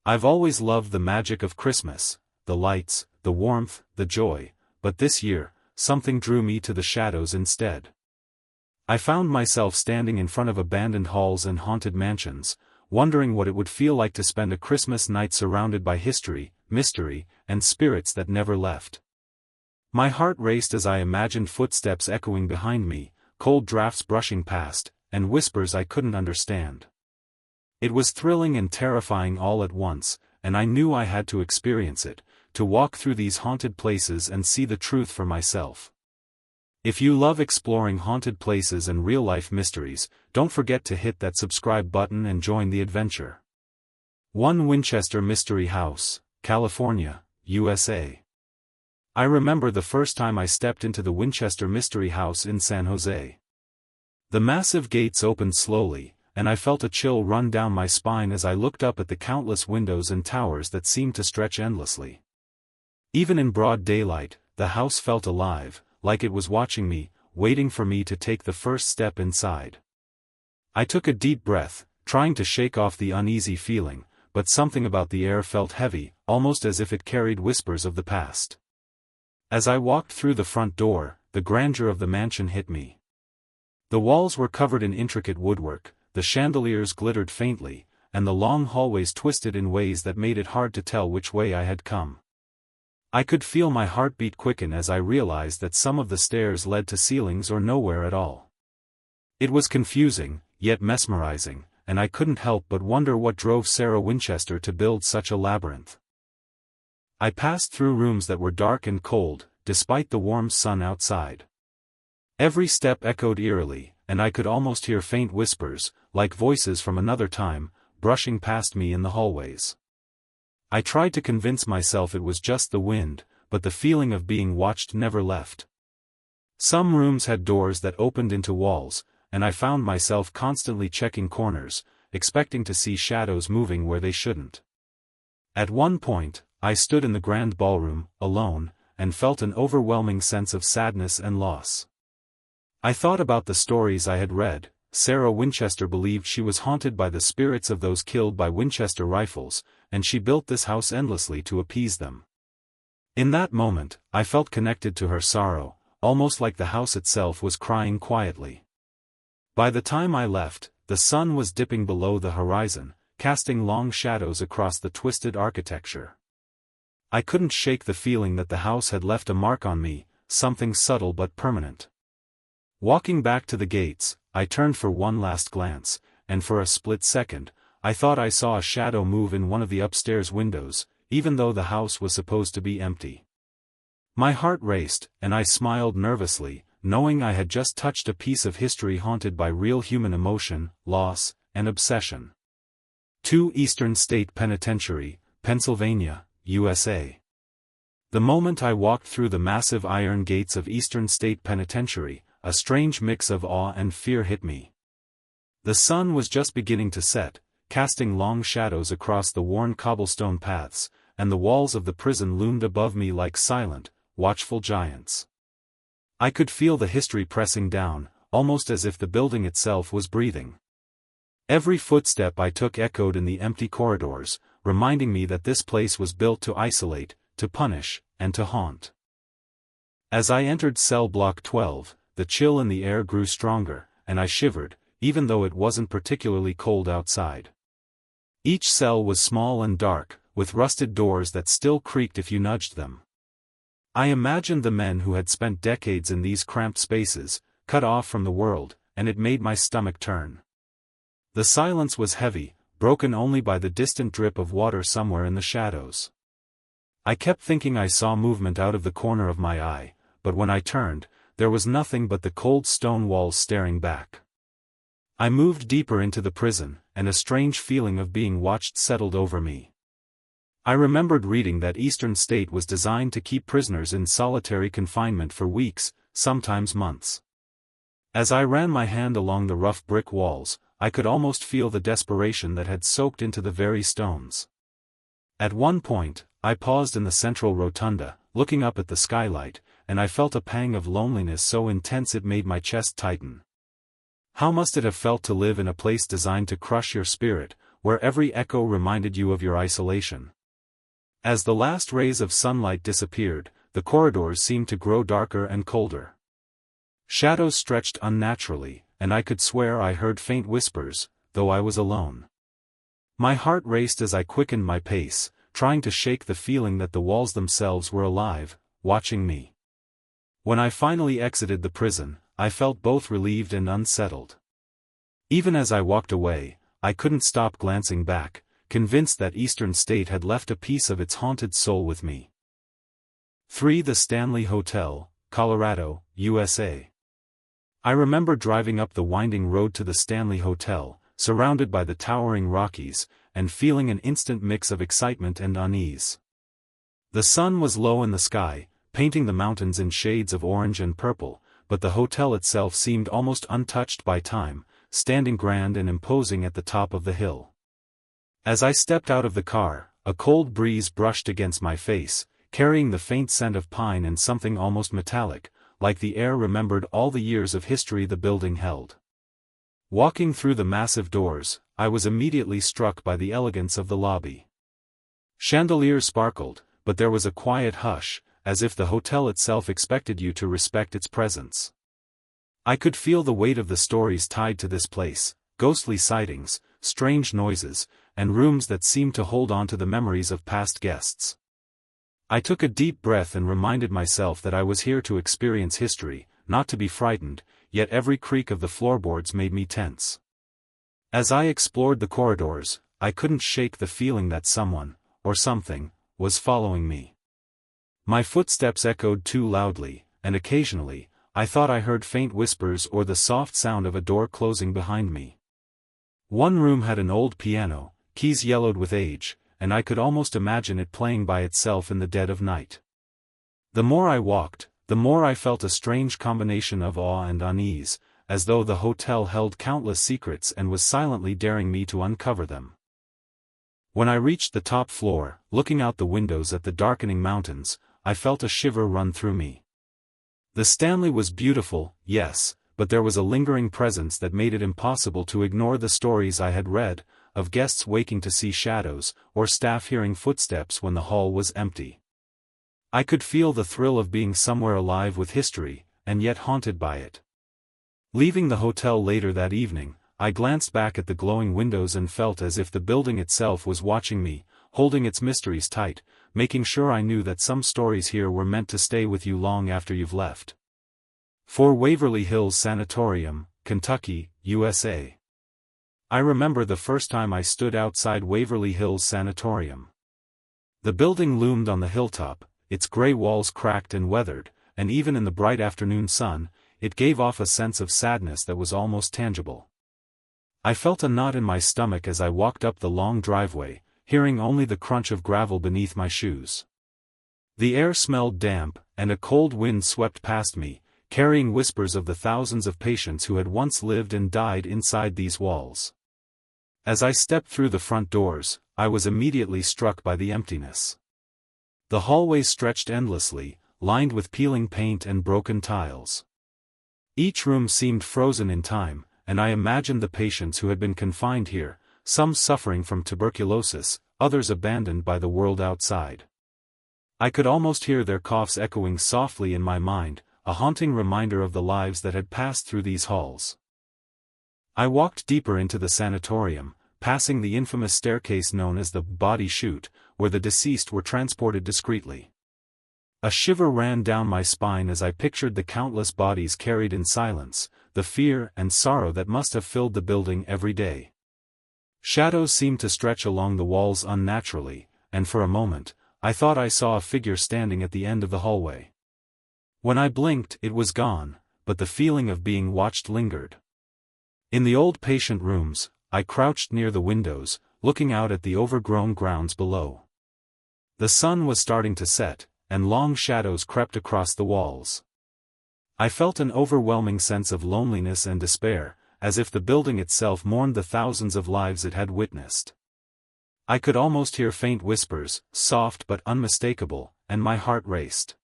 I've always loved the magic of Christmas, the lights, the warmth, the joy, but this year, something drew me to the shadows instead. I found myself standing in front of abandoned halls and haunted mansions, wondering what it would feel like to spend a Christmas night surrounded by history, mystery, and spirits that never left. My heart raced as I imagined footsteps echoing behind me, cold drafts brushing past, and whispers I couldn't understand. It was thrilling and terrifying all at once, and I knew I had to experience it, to walk through these haunted places and see the truth for myself. If you love exploring haunted places and real-life mysteries, don't forget to hit that subscribe button and join the adventure. 1 Winchester Mystery House, California, USA. I remember the first time I stepped into the Winchester Mystery House in San Jose. The massive gates opened slowly, and I felt a chill run down my spine as I looked up at the countless windows and towers that seemed to stretch endlessly. Even in broad daylight, the house felt alive, like it was watching me, waiting for me to take the first step inside. I took a deep breath, trying to shake off the uneasy feeling, but something about the air felt heavy, almost as if it carried whispers of the past. As I walked through the front door, the grandeur of the mansion hit me. The walls were covered in intricate woodwork, the chandeliers glittered faintly, and the long hallways twisted in ways that made it hard to tell which way I had come. I could feel my heartbeat quicken as I realized that some of the stairs led to ceilings or nowhere at all. It was confusing, yet mesmerizing, and I couldn't help but wonder what drove Sarah Winchester to build such a labyrinth. I passed through rooms that were dark and cold, despite the warm sun outside. Every step echoed eerily, and I could almost hear faint whispers, like voices from another time, brushing past me in the hallways. I tried to convince myself it was just the wind, but the feeling of being watched never left. Some rooms had doors that opened into walls, and I found myself constantly checking corners, expecting to see shadows moving where they shouldn't. At one point, I stood in the grand ballroom, alone, and felt an overwhelming sense of sadness and loss. I thought about the stories I had read. Sarah Winchester believed she was haunted by the spirits of those killed by Winchester rifles, and she built this house endlessly to appease them. In that moment, I felt connected to her sorrow, almost like the house itself was crying quietly. By the time I left, the sun was dipping below the horizon, casting long shadows across the twisted architecture. I couldn't shake the feeling that the house had left a mark on me, something subtle but permanent. Walking back to the gates, I turned for one last glance, and for a split second, I thought I saw a shadow move in one of the upstairs windows, even though the house was supposed to be empty. My heart raced, and I smiled nervously, knowing I had just touched a piece of history haunted by real human emotion, loss, and obsession. 2 Eastern State Penitentiary, Pennsylvania, USA. The moment I walked through the massive iron gates of Eastern State Penitentiary, a strange mix of awe and fear hit me. The sun was just beginning to set, casting long shadows across the worn cobblestone paths, and the walls of the prison loomed above me like silent, watchful giants. I could feel the history pressing down, almost as if the building itself was breathing. Every footstep I took echoed in the empty corridors, reminding me that this place was built to isolate, to punish, and to haunt. As I entered cell block 12, the chill in the air grew stronger, and I shivered, even though it wasn't particularly cold outside. Each cell was small and dark, with rusted doors that still creaked if you nudged them. I imagined the men who had spent decades in these cramped spaces, cut off from the world, and it made my stomach turn. The silence was heavy, broken only by the distant drip of water somewhere in the shadows. I kept thinking I saw movement out of the corner of my eye, but when I turned, there was nothing but the cold stone walls staring back. I moved deeper into the prison, and a strange feeling of being watched settled over me. I remembered reading that Eastern State was designed to keep prisoners in solitary confinement for weeks, sometimes months. As I ran my hand along the rough brick walls, I could almost feel the desperation that had soaked into the very stones. At one point, I paused in the central rotunda, looking up at the skylight, and I felt a pang of loneliness so intense it made my chest tighten. How must it have felt to live in a place designed to crush your spirit, where every echo reminded you of your isolation. As the last rays of sunlight disappeared, the corridors seemed to grow darker and colder. Shadows stretched unnaturally, and I could swear I heard faint whispers, though I was alone. My heart raced as I quickened my pace, trying to shake the feeling that the walls themselves were alive, watching me. When I finally exited the prison, I felt both relieved and unsettled. Even as I walked away, I couldn't stop glancing back, convinced that Eastern State had left a piece of its haunted soul with me. 3. The Stanley Hotel, Colorado, USA. I remember driving up the winding road to the Stanley Hotel, surrounded by the towering Rockies, and feeling an instant mix of excitement and unease. The sun was low in the sky, painting the mountains in shades of orange and purple, but the hotel itself seemed almost untouched by time, standing grand and imposing at the top of the hill. As I stepped out of the car, a cold breeze brushed against my face, carrying the faint scent of pine and something almost metallic, like the air remembered all the years of history the building held. Walking through the massive doors, I was immediately struck by the elegance of the lobby. Chandeliers sparkled, but there was a quiet hush, as if the hotel itself expected you to respect its presence. I could feel the weight of the stories tied to this place, ghostly sightings, strange noises, and rooms that seemed to hold on to the memories of past guests. I took a deep breath and reminded myself that I was here to experience history, not to be frightened, yet every creak of the floorboards made me tense. As I explored the corridors, I couldn't shake the feeling that someone, or something, was following me. My footsteps echoed too loudly, and occasionally, I thought I heard faint whispers or the soft sound of a door closing behind me. One room had an old piano, keys yellowed with age, and I could almost imagine it playing by itself in the dead of night. The more I walked, the more I felt a strange combination of awe and unease, as though the hotel held countless secrets and was silently daring me to uncover them. When I reached the top floor, looking out the windows at the darkening mountains, I felt a shiver run through me. The Stanley was beautiful, yes, but there was a lingering presence that made it impossible to ignore the stories I had read, of guests waking to see shadows, or staff hearing footsteps when the hall was empty. I could feel the thrill of being somewhere alive with history, and yet haunted by it. Leaving the hotel later that evening, I glanced back at the glowing windows and felt as if the building itself was watching me, holding its mysteries tight, making sure I knew that some stories here were meant to stay with you long after you've left. 4. Waverly Hills Sanatorium, Kentucky, USA. I remember the first time I stood outside Waverly Hills Sanatorium. The building loomed on the hilltop, its gray walls cracked and weathered, and even in the bright afternoon sun, it gave off a sense of sadness that was almost tangible. I felt a knot in my stomach as I walked up the long driveway, hearing only the crunch of gravel beneath my shoes. The air smelled damp, and a cold wind swept past me, carrying whispers of the thousands of patients who had once lived and died inside these walls. As I stepped through the front doors, I was immediately struck by the emptiness. The hallways stretched endlessly, lined with peeling paint and broken tiles. Each room seemed frozen in time, and I imagined the patients who had been confined here, some suffering from tuberculosis, others abandoned by the world outside. I could almost hear their coughs echoing softly in my mind, a haunting reminder of the lives that had passed through these halls. I walked deeper into the sanatorium, passing the infamous staircase known as the body chute, where the deceased were transported discreetly. A shiver ran down my spine as I pictured the countless bodies carried in silence, the fear and sorrow that must have filled the building every day. Shadows seemed to stretch along the walls unnaturally, and for a moment, I thought I saw a figure standing at the end of the hallway. When I blinked, it was gone, but the feeling of being watched lingered. In the old patient rooms, I crouched near the windows, looking out at the overgrown grounds below. The sun was starting to set, and long shadows crept across the walls. I felt an overwhelming sense of loneliness and despair, as if the building itself mourned the thousands of lives it had witnessed. I could almost hear faint whispers, soft but unmistakable, and my heart raced.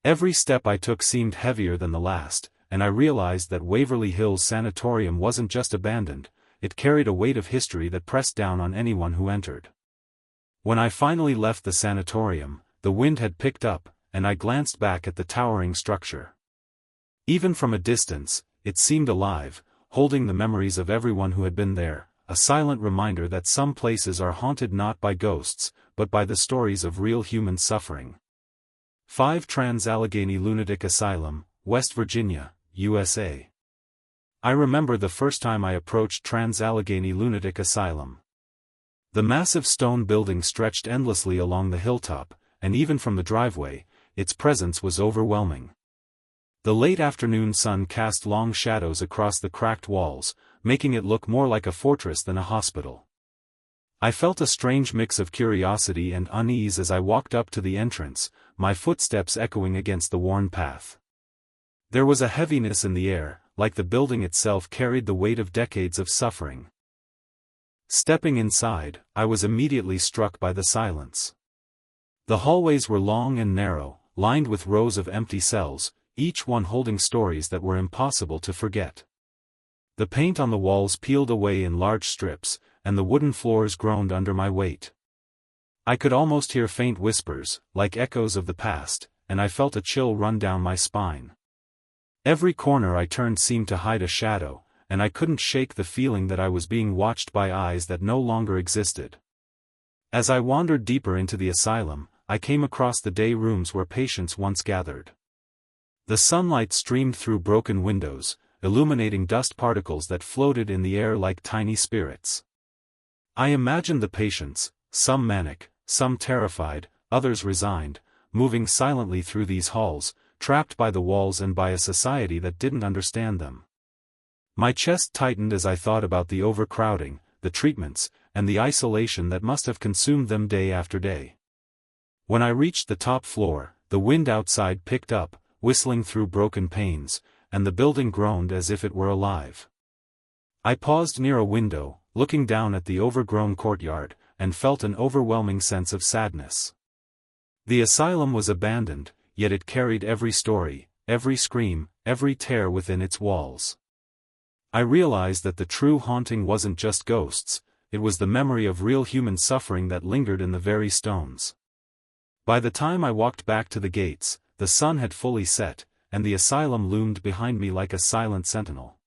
Every step I took seemed heavier than the last, and I realized that Waverly Hills Sanatorium wasn't just abandoned, it carried a weight of history that pressed down on anyone who entered. When I finally left the sanatorium, the wind had picked up, and I glanced back at the towering structure. Even from a distance, it seemed alive, holding the memories of everyone who had been there, a silent reminder that some places are haunted not by ghosts, but by the stories of real human suffering. 5 Trans-Allegheny Lunatic Asylum, West Virginia, USA. I remember the first time I approached Trans-Allegheny Lunatic Asylum. The massive stone building stretched endlessly along the hilltop, and even from the driveway, its presence was overwhelming. The late afternoon sun cast long shadows across the cracked walls, making it look more like a fortress than a hospital. I felt a strange mix of curiosity and unease as I walked up to the entrance, my footsteps echoing against the worn path. There was a heaviness in the air, like the building itself carried the weight of decades of suffering. Stepping inside, I was immediately struck by the silence. The hallways were long and narrow, lined with rows of empty cells, each one holding stories that were impossible to forget. The paint on the walls peeled away in large strips, and the wooden floors groaned under my weight. I could almost hear faint whispers, like echoes of the past, and I felt a chill run down my spine. Every corner I turned seemed to hide a shadow, and I couldn't shake the feeling that I was being watched by eyes that no longer existed. As I wandered deeper into the asylum, I came across the day rooms where patients once gathered. The sunlight streamed through broken windows, illuminating dust particles that floated in the air like tiny spirits. I imagined the patients, some manic, some terrified, others resigned, moving silently through these halls, trapped by the walls and by a society that didn't understand them. My chest tightened as I thought about the overcrowding, the treatments, and the isolation that must have consumed them day after day. When I reached the top floor, the wind outside picked up, whistling through broken panes, and the building groaned as if it were alive. I paused near a window, looking down at the overgrown courtyard, and felt an overwhelming sense of sadness. The asylum was abandoned, yet it carried every story, every scream, every tear within its walls. I realized that the true haunting wasn't just ghosts, it was the memory of real human suffering that lingered in the very stones. By the time I walked back to the gates, the sun had fully set, and the asylum loomed behind me like a silent sentinel.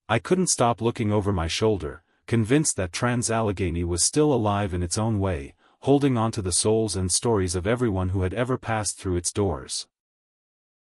I couldn't stop looking over my shoulder, convinced that Trans-Allegheny was still alive in its own way, holding on to the souls and stories of everyone who had ever passed through its doors.